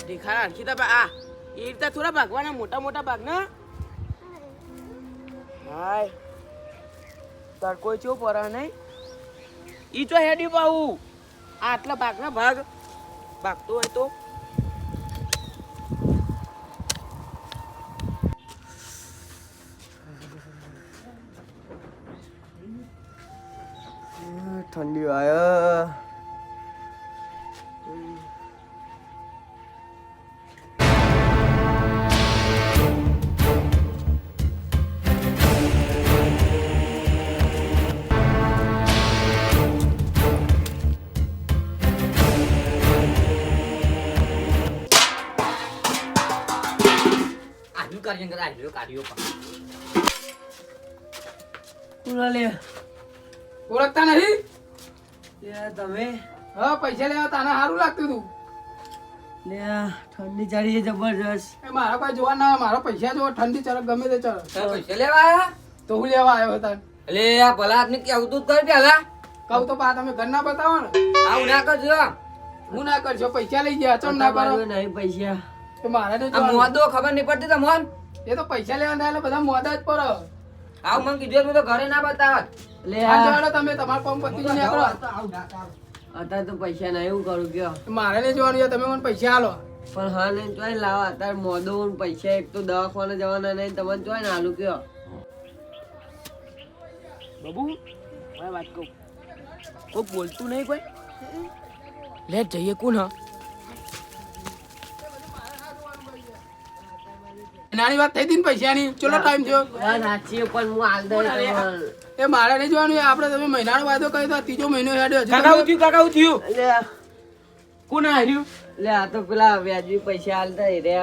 દેખાડા હરખી તા આ એ રીતે થોડા ભાગવાના મોટા મોટા ભાગ ને હાય તાર કોઈ ચો પર નહીં ઈ તો હેડી પાઉ આટલા ભાગના ભાગ ભાગતો હોય તો ઠંડી આયા ઓળખતા નહીં તમે હા પૈસા લેવા તાને સારું લાગતું તું ઠંડી ચડી છે જબરજસ્ત એ મારા કોઈ જોવા ના મારા પૈસા જોવા ઠંડી ચડક ગમે તે ચડક પૈસા લેવા આયા તો હું લેવા આવ્યો હતા એટલે આ ભલા આદમી કેવું તું કર પેલા કહું તો પા તમે ઘર ના બતાવો ને આવું ના કરજો હું ના કરશો પૈસા લઈ ગયા ચમ ના કરો નહીં પૈસા તો મારે ને આ મોદો ખબર નહીં પડતી તમને એ તો પૈસા લેવા થાય એટલે બધા મોદા જ પર આવું મને કીધું તો ઘરે ના બતાવત આ જોડો તમે તમાર કોમ પતિ ને નીકળો અત્યારે તો પૈસા નહીં એવું કરું કયો મારે ને જોવાનું છે તમે મને પૈસા આલો પણ હા નહીં ચોય લાવો અત્યારે મોદો પૈસા એક તો દવાખાને જવાના નહીં તમને ચોય ને આલુ કયો બાબુ મારે વાત કહું કોઈ બોલતું નહીં કોઈ લે જઈએ કોણ હા નાની વાત થઈ હતી ને પૈસાની ચલો ટાઈમ થયો સાચી પણ હું હાલ દઈ એ મારે નહીં જોવાનું આપણે તમે મહિનાનો વાયદો કર્યો તો ત્રીજો મહિનો હેડ્યો કાકા થયું કોણ હાર્યું લે આ તો પેલા વ્યાજબી પૈસા હાલતા રે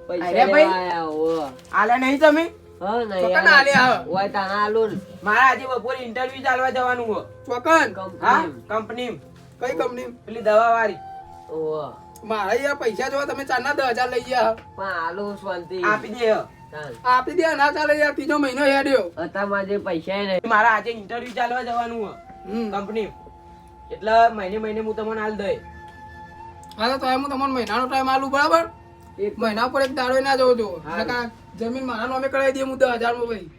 પૈસા અરે ભાઈ. લેવા આયા હો આલે નહીં તમે હા ચોકન નહીં આલ્યા હો. ઓય તાના આલુ ને મારા આજે બપોરે ઇન્ટરવ્યુ ચાલવા જવાનું હો ચોકન હા કંપની કઈ કંપની પેલી દવા વાળી ઓહ મારા યાર પૈસા જોવા તમે 4,000 લઈ ગયા પણ આલુ શાંતિ આપી દે તાન. આપી દે ના ચાલે યાર ત્રીજો મહિનો હેડ્યો અત્યારમાં જે પૈસા નહીં મારા આજે ઇન્ટરવ્યુ ચાલવા જવાનું હો કંપની એટલે મહિને હું તમને હાલ દઈ હા તો હું તમને મહિનાનો ટાઈમ આલું બરાબર એક મહિના પર એક દાડો ના જવો જો જમીન મારા નામે કરાવી દે હું 10,000 માં ભાઈ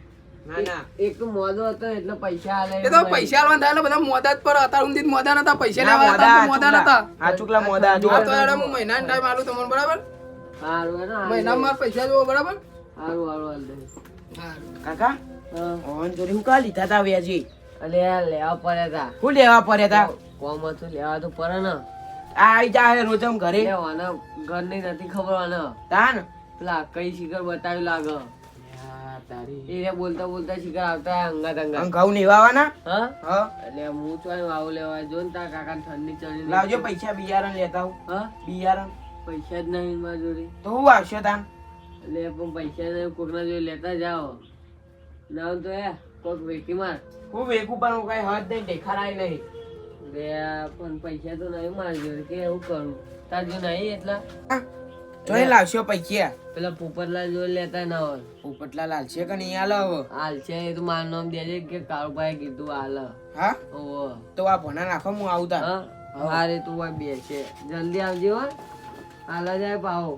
ના ના એક તો મોદો હતો એટલે પૈસા આલે એ તો પૈસા આલવાના થાય એટલે બધા મોદા જ પર અત્યાર સુધી મોદા નતા પૈસા લેવા હતા તો મોદા નતા આ ચુકલા મોદા જો તો યાર હું મહિનાનો ટાઈમ આલું તમને બરાબર હારું હે ને મહિનામાં મારા પૈસા જોવો બરાબર હારું હારું હાલ દે કાકા હા ઓન જોડી હું કા લીધા તા વ્યાજી અલે આ લેવા પડે તા હું લેવા પડ્યા તા કોમ હતું લેવા તો પડે ને આ આઈ જા રોજમ ઘરે લેવાના ઘરની નથી ખબર આને તાન પેલા કઈ શિખર બતાવ્યું લાગે તારી એ બોલતા બોલતા શિખર આવતા અંગાત અંગાત ઘઉં નેવાવાના હા હા એટલે હું ચોય વાવ લેવા જો ને તાર કાકા ઠંડી ચડી લાવજો પૈસા બિયારણ લેતા હું હા બિયારણ પૈસા જ નહીં મારી જોડે તો હું આવશો તાન એટલે પણ પૈસા નહીં કોકના જોડે લેતા જાઓ ના તો એ કોક વેકી માર હું વેકું પણ હું કઈ હદ નહીં દેખાડાય નહીં બે પણ પૈસા તો નહીં મારી જોડે કે એવું કરું તાર જો નહીં એટલા જોઈ લાવશો પૈસા પેલા પોપટલાલ જોડે લેતા ના હોય પોપટલા લાલ છે કે નહીં આલો હવે હાલ છે એ તો મારું નામ દેજે કે કાળુભાઈ કીધું હાલ હા ઓહો તો આ ભણા નાખો હું આવતા હા મારે તું ભાઈ બે છે જલ્દી આવજે હો હાલ જાય પાહો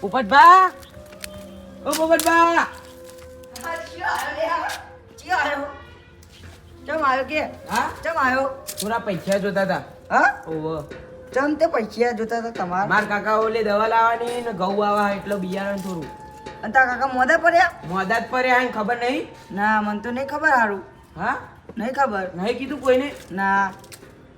પોપટભા ઓ પોપટભા ચમ આવ્યો કે હા ચમ આવ્યો થોડા પૈસા જોતા હતા હા ઓહો ચમ તે પૈસા જોતા હતા તમારા માર કાકા ઓલે દવા લાવવાની ને ઘઉં વાવા એટલે બિયારણ થોડું અને તારા કાકા મોદા પડ્યા મોદા જ પડ્યા એને ખબર નહીં ના મને તો નહીં ખબર હારું હા નહીં ખબર નહીં કીધું કોઈને ના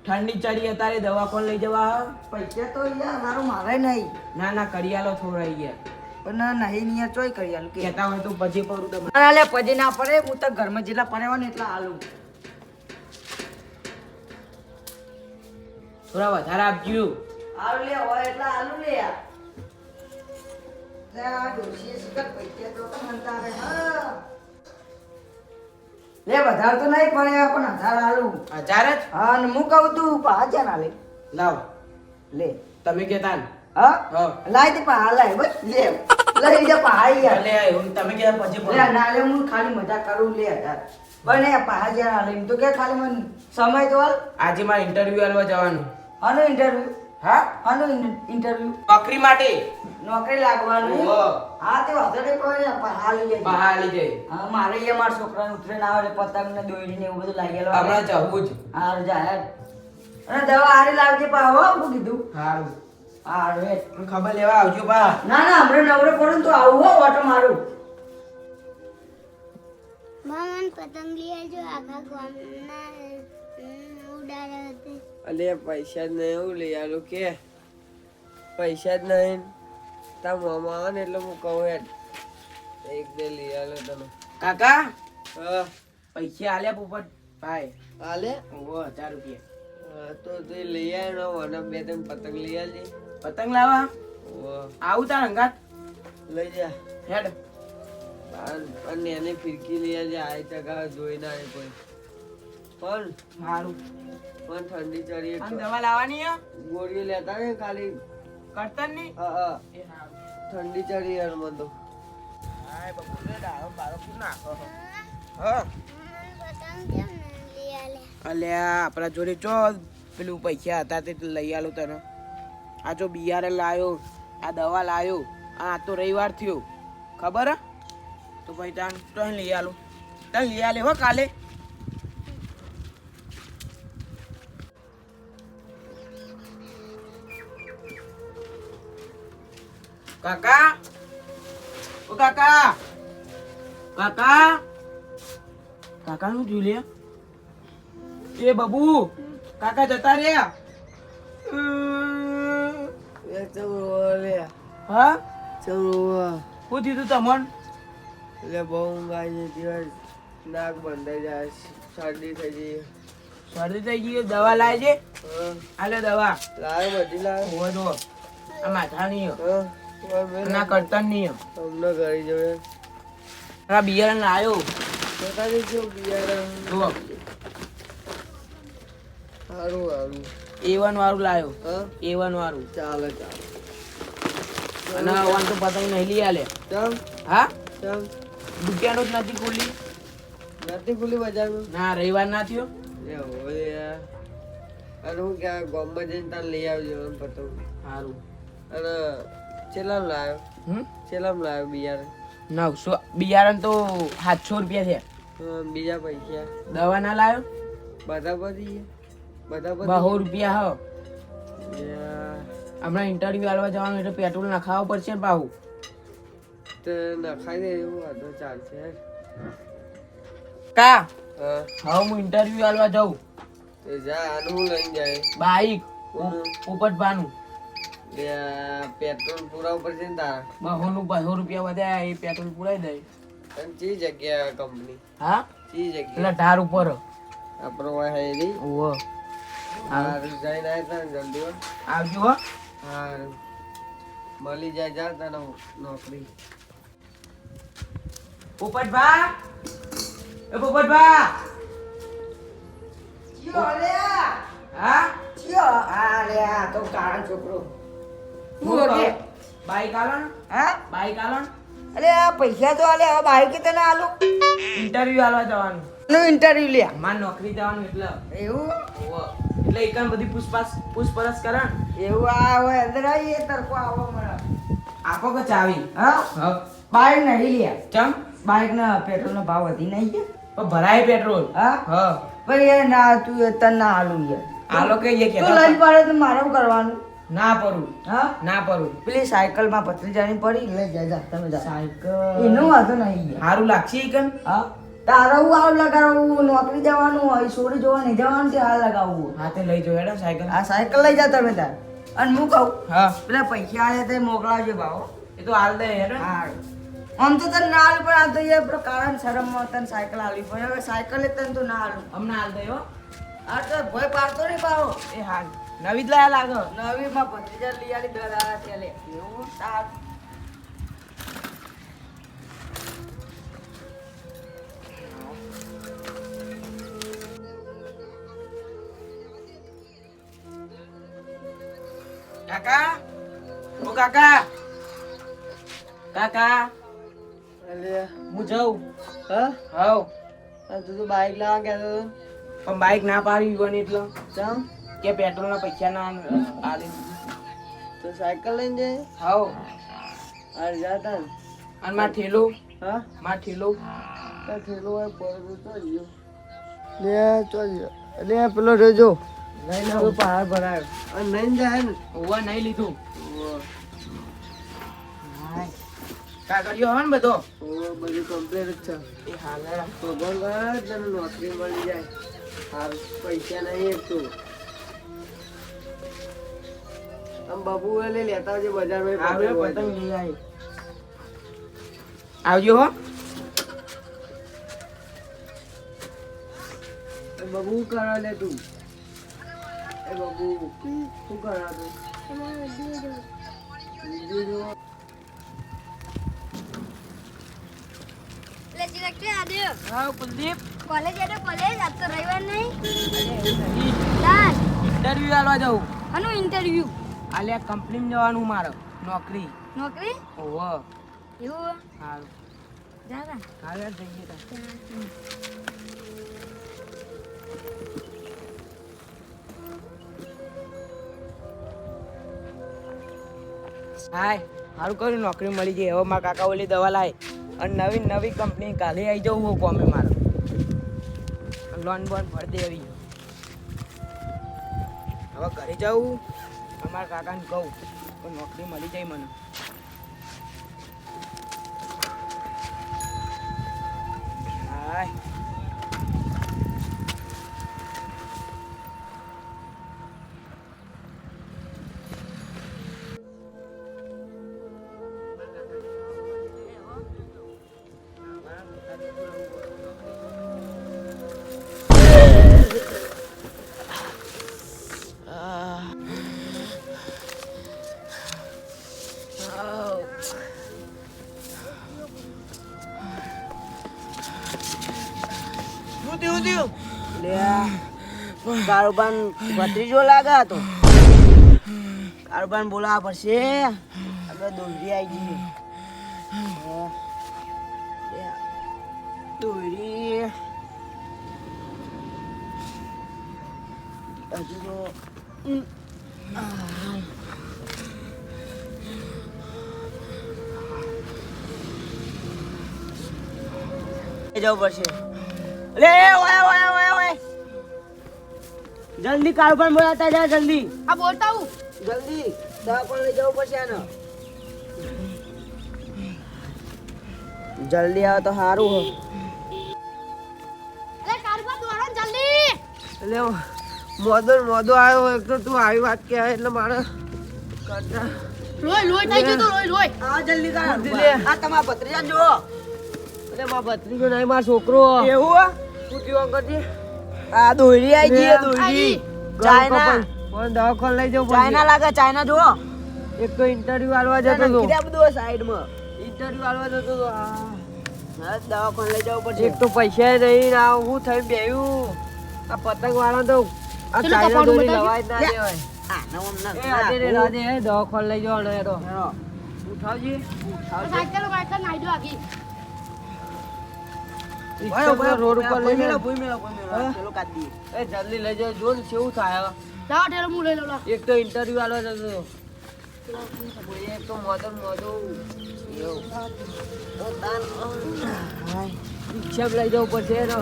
ઠંડી ચડી અત્યારે દવા કોણ લઈ જવા પૈસા તો યાર મારું મારે નહીં ના ના કરિયાલો થોડાઈ ગયા પણ નહીં નિયર ચોય કરી આલું કે કહેતા હોય તો પછી પરું તમે ના લે પછી ના પડે હું તો ઘરમાં જેટલા પડ્યા હોય ને એટલા આલું થોડા વધારે આપજો આલુ લે હોય એટલા આલુ લે યાર લે આ ડોશીએ શિકર પૈસા તો મનતા આવે હા લે વધારે તો નહીં પડે પણ 1000 આલુ 1000 જ હા અને હું કહું તું 5000 ના લે લાવ લે તમે કેતા ને હા હા લાય તે પા લાય બસ લે લઈ જા પહાઈ યાર અલે એવું તમે કીધા પછી લે ના લે હું ખાલી મજા કરું લે યાર પણ એ પહાઈ યાર આલે એમ તો કે ખાલી મને સમય તો હાલ આજે મારે ઇન્ટરવ્યુ આલવા જવાનું. આનો ઇન્ટરવ્યુ હા, આનો ઇન્ટરવ્યુ નોકરી માટે. નોકરી લાગવાનું ઓહો. હા તે વાંધો નહીં પણ પહાઈ લઈ જાય બહાર લઈ જાય. હા મારે એ મારા છોકરાને ઉતરેન આવે એટલે પતંગ ને દોરી ને એવું બધું લાગેલું આવે. હમણાં જવું જ. હાર જાય અને દવા હારી લાવજે પા હો હું કીધું સારું. હાર વે ખબર લેવા આવજો બા. ના ના હમણાં નવરે પડું ને તો આવું હો ઓટો મારું મામન પતંગ લઈ આવજો આખા ગામના ઉડાડ્યા હતી. અલે પૈસા જ નહીં એવું લઈ આલું કે પૈસા જ નહીં તાર મામા આવે ને એટલે હું કહું યાર એક બે લઈ આલો તને. કાકા હા પૈસા આલ્યા પોપટ ભાઈ. હાલે ઓહો 1000 રૂપિયા. તો તું લઈ આવ્યો ને મને બે ત્રણ પતંગ લઈ આવજે. પતંગ લાવવા ઓહ, આવું તાર અંગાત લઈ જા હેડ. અને એને ફિરકી લઈ આવજે આ ટકા જોઈ ના આવે કોઈ પણ સારું. પણ ઠંડી ચડી આમ દવા લાવવાની હે? ગોળીઓ લેતા ને ખાલી કરતન ની. હા હા એ સારું. ઠંડી ચડી યાર મને તો. હાય બાપુ રે ડાળો બાળો શું નાખો છો? હા મામન પતંગ કેમ નહીં લઈ આલ્યા? અલ્યા આપણા જોડે ચો પેલું પૈસા હતા તે લઈ આલું તને. આ જો બિયારણ લાયો, આ દવા લાયો, આ તો રવિવાર થયો ખબર હે? તો ભાઈ તાન તો લઈ આલું. તાન લઈ આલે હો કાલે. કાકા ઓ કાકા કાકા કાકા નું જોઈ લે. એ બબુ કાકા જતા રહ્યા. એ ચમરો લે હા ચમરો શું થયું તમન? એટલે બહુ ઊંઘ આવી છે દિવસ નાક બંધાઈ જાય શરદી થઈ જઈ. શરદી થઈ ગઈ દવા લાય છે. હા આલે દવા. લાવ બધી લાવ. ઓવે જો આ માથાની હે. હા ના કરતન ની હે. અમને ઘરે જવે આ બિયારણ લાયો. જોતા જજો બિયારણ જો સારું સારું. A1 વાળું લાયો. હા A1 વાળું. ચાલે ચાલે. અને વાન તો પતંગ નહીં લઈ આલે. ચમ હા ચમ દુકાનો જ નથી ખુલ્લી. નથી ખુલ્લી બજારમાં. ના રવિવાર ના થયો. એ હોય યાર. અને હું ક્યાં ગામમાં જઈને તાર લઈ આવજો એમ પતંગ. સારું. અને ચેલામ લાવ્યો ચેલામ લાવ્યો બિયારણ. 900 બિયારણ તો 700 રૂપિયા છે. બીજા પૈસા દવા ના લાયો બધા પતી બધા 200 રૂપિયા હો. યાર, હમણાં ઇન્ટરવ્યુ આલવા જવાનું એટલે પેટ્રોલ નખાવવું પડશે ને પાહુ. તો નખાઈ દે એવું વાંધો ચાલશે. કા હા હવે હું ઇન્ટરવ્યુ આલવા જાઉં. તો જા આનું હું લઈને જાય. બાઈક ઉપટવાનું પેટ્રોલ પુરાવું પડશે ને તારા. 200 રૂપિયા વધ્યા એ પેટ્રોલ પુરાઈ દે. અને ચી જગ્યા કંપની હા ચી જગ્યા એટલે ઢાર ઉપર. આપણો હોય હેરી. ઓહો હારું જઈને આવ્યા તા ને જલ્દી હો. આવજો હો. હારું મળી જાય જા તને નોકરી. પોપટભા એ પોપટભા. ચિયો અલ્યા હા ચિયો અરે આ તો કાળો છોકરો હું હું કે બાઈક આલો ને હા બાઈક આલો ને. અરે આ પૈસા તો આલે હવે બાઈક તને આલું ઇન્ટરવ્યુ આલવા જવાનું. નું ઇન્ટરવ્યુ લે માર નોકરી જવાનું એટલે. એવું ઓહો એટલે એકન બધી પૂછપરછ કરે ને. એવું આ હોય અંદર આવીએ તરકો આવો મને આપો કે ચાવી. હા હા બાઈક નહીં લે ચમ બાઈક ના પેટ્રોલ નો ભાવ વધી નહીં ગયા પણ ભરાય પેટ્રોલ. હા હા ભાઈ એ ના તું એ તને ના આલું યાર આલો કે એ તું કેતા લઈ પડે તો મારે શું કરવાનું ના પરું હા ના પરું. પેલી સાયકલ માં ભત્રીજાની પડી લઈ જા તમે જા સાયકલ એનો વાંધો નહીં યાર સારું લાગશે એકન. હા તારે હું આવ લગાડવું નોકરી જવાનું હોય છોડી જોવા નહીં જવાનું છે હાલ લગાવવું હાથે લઈ જો હેડો સાયકલ. આ સાયકલ લઈ જા તમે તાર અને હું કહું હા પેલા પૈસા આલે તે મોકલાવજો ભાવ એ તો હાલ દે હેડો. હા આમ તો તને ના આલું પણ આ તો એ પેલો કારણ શરમમાં તને સાયકલ આલવી પડે હવે સાયકલ તને તો ના આલું હમણાં હાલ દે હો. આ તો ભય પાડતો નહીં પાડો એ હાલ નવી જ લાયા લાગે. નવી માં ભત્રીજા લઈ આલી 10,000 ચાલે એવું તાર કાકા ઓ કાકા કાકા અલે હું જાઉં. હા હાવ તું તો બાઈક લાવવા કહેતો હતો. પણ બાઈક ના પાડી બને એટલે ચમ કે પેટ્રોલના પૈસા ના આલે. તો સાયકલ લઈને જાય હાવ હાર જાતા ને અને માર ઠેલો હા માર ઠેલો તાર થેલો હોય પડે તો ચાલ્યો લે ચાલ્યો લે પેલો રેજો લઈ તો લઉં. પહાડ ભરાયો અને નહીં જાય ને ઓવા નહીં લીધું. કાગળિયો આવે ને બધો બધું કમ્પ્લીટ જ છે એ હાલ હેડા. ભગવાન કરે તને નોકરી મળી જાય હાર પૈસા નહીં એક તો આમ બાબુ લઈ લેતા આવજે બજારમાં આવજો પતંગ લઈ આવી. આવજો હો. બાબુ શું કરા લે તું એ બાબુ શું કરા તું તમારો દીધો. બીજું જો હા કુલદીપ કોલેજ એટલે કોલેજ આજ તો રવિવાર નહીં. ઇન્ટરવ્યુ આલવા જાઉં. આનું ઇન્ટરવ્યુ આલે કંપનીમાં જવાનું મારે નોકરી. નોકરી ઓહો એવું સારું જાગા હાલ જઈએ તાર. હાય સારું કર્યું નોકરી મળી ગઈ. હવે મારા કાકા ઓલી દવા લાય અને નવી કંપની કાલે આવી જવું હું કોમે મારે લોન બોન ભરી દેવી. હવે ઘરે જવું અમારા કાકાને કહું તો નોકરી મળી જાય મને. હાય કારોબાર ભત્રીજો લાગે તો કારોબાર બોલાવવા પડશે. આપણે દોરી આવી જઈએ. દોરી હજુ તો જવું પડશે. લે ઓય ઓય ઓય ઓય જલ્દી કારોબાર બોલાતા જા જલ્દી. આ બોલતા હું જલ્દી દવા પણ લઈ જવું પડશે આને. જલ્દી આવે તો સારું હો. અરે કારબા દોડો જલ્દી. એટલે મોદો આવ્યો એક તો તું આવી વાત કે એટલે મારે કરતા લોય થઈ ગયું તો લોય આ જલ્દી કર. જલ્દી લે. આ તમારા ભત્રીજા જુઓ. એટલે મારા ભત્રીજો નહીં મારો છોકરો એવું શું થયું અંકલજી આ દોરી આવી ગઈ લે. દોરી. ચાઇના પણ દવાખાને લઈ જવું ચાઇના લાગે ચાઇના જુઓ. એક તો ઇન્ટરવ્યુ આલવા જતો હતો કીધા બધું સાઈડમાં. ઇન્ટરવ્યુ આલવા જતો હતો હા દવાખાને લઈ જવું પડશે. એક તો પૈસા નહીં ના હું થઈ બેહ્યું આ પતંગ વાળા તો આ પેલું ચાઇના કપાળું દોરી બતાવજો. લવાય જ ના દેવાય આ નવો ના એ આજે રે રાજે હે દવાખાને લઈ જવાનો હે તો હેરો. ઉઠાવજી સાયકલ વાયકલ નાઈ દો આગી. રિક્ષા પર રોડ ઉપર લઈ લે ભૂઈ મેળો. હા? પેલો કાઢી દઈએ. એ જલ્દી લઈ જાઓ જો ને કેવું થાય હવે. લાવો ઠેલો હું લઈ લઉં લાવો. એક તો ઇન્ટરવ્યુ આલવા જતો હતો એક તો મોદો એવું રિક્ષા લઈ જવું પડશે એનો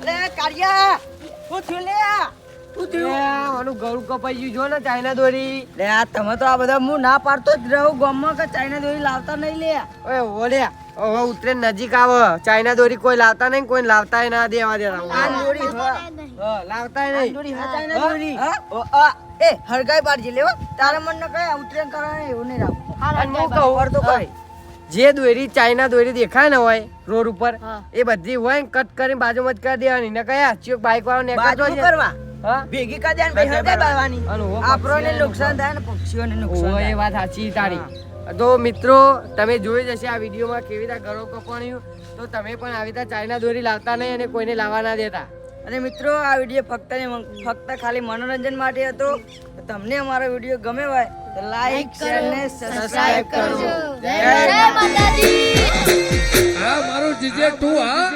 અરે કાળિયા શું થયું લે? શું થયું? આનું ગળું કપાઈ ગયું જો ને ચાઇના દોરી લે આ તમે તો આ બધા હું ના પાડતો જ રહું ગામમાં કે ચાઇના દોરી લાવતા નહીં લે. ઓય ઓલ્યા હવે ઉતરે નજીક આવે ચાઇના દોરી કોઈ લાવતા નહીં કોઈ લાવતાય ના દેવા આ દેતા દોરી હા. હા લાવતાય આ નહીં દોરી હા ચાઇના હા? દોરી. હા? ઓ, આ, એ હરગાઈ પાડજે લેવો. તારા મન ને કઈ ઉતરેન કરવાનું એવું નહીં રાખવું. અને હું કહું તો કઈ જે દોરી ચાઇના દોરી દેખાય ને હોય રોડ ઉપર હા. એ બધી હોય ને કટ કરીને બાજુમાં જ કરી દેવાની ને કયા ચીક બાઈક વાળો ને બાજુ કરવા હા ભેગી કરી દે ને પછી હરગાઈ પાડવાની. અને હો આપણને પક્ષીઓને નુકસાન થાય ને પક્ષીઓને નુકસાન ઓય, એ થાય. વાત સાચી તારી તો મિત્રો તમે જોઈ જશે આ વિડીયોમાં કેવી રીતે ગળો કપાણ્યું તો તમે પણ આવી રીતે ચાઇના દોરી લાવતા નહીં અને કોઈને લાવવા ના દેતા અને મિત્રો આ વિડીયો ફક્ત ખાલી મનોરંજન માટે હતો. તો તમને અમારો વિડીયો ગમે હોય તો લાઈક શેર ને સબસ્ક્રાઇબ કરજો. જય માતાજી. આ મારું જીજે તું હા